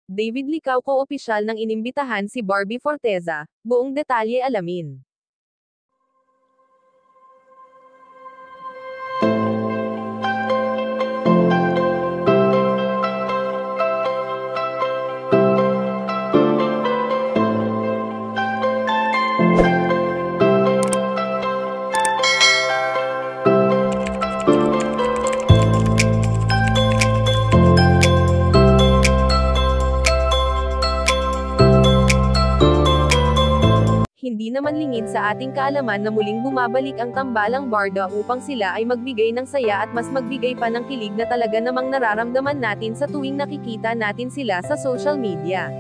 David Licauco opisyal nang inimbitahan si Barbie Forteza, buong detalye alamin. Hindi naman lingid sa ating kaalaman na muling bumabalik ang tambalang Barda upang sila ay magbigay ng saya at mas magbigay pa ng kilig na talaga namang nararamdaman natin sa tuwing nakikita natin sila sa social media.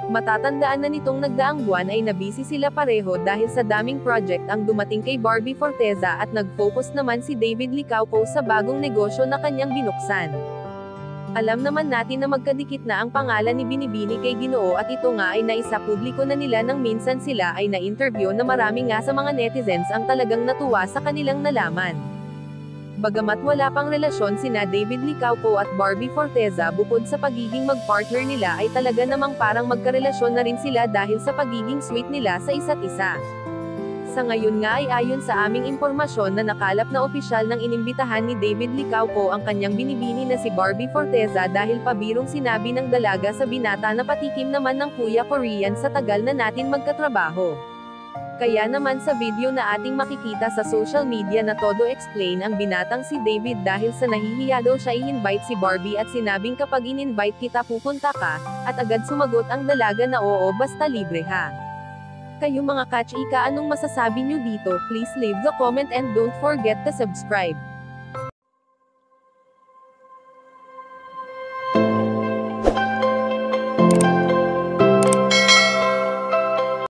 Matatandaan na nitong nagdaang buwan ay nabisi sila pareho dahil sa daming project ang dumating kay Barbie Forteza at nag-focus naman si David Licauco sa bagong negosyo na kanyang binuksan. Alam naman natin na magkadikit na ang pangalan ni Binibini kay Ginoo at ito nga ay naisapubliko na nila nang minsan sila ay na-interview na marami nga sa mga netizens ang talagang natuwa sa kanilang nalaman. Bagamat wala pang relasyon sina David Licauco at Barbie Forteza bukod sa pagiging mag-partner nila ay talaga namang parang magkarelasyon na rin sila dahil sa pagiging sweet nila sa isa't isa. Sa ngayon nga ay ayon sa aming impormasyon na nakalap na opisyal nang inimbitahan ni David Licauco ang kanyang binibini na si Barbie Forteza dahil pabirong sinabi ng dalaga sa binata na patikim naman ng Kuya Korean sa tagal na natin magkatrabaho. Kaya naman sa video na ating makikita sa social media na todo explain ang binatang si David dahil sa nahihiya daw siya i-invite si Barbie at sinabing kapag in-invite kita pupunta ka, at agad sumagot ang dalaga na oo basta libre ha. Kayo mga ka-chika, anong masasabi nyo dito? Please leave the comment and don't forget to subscribe.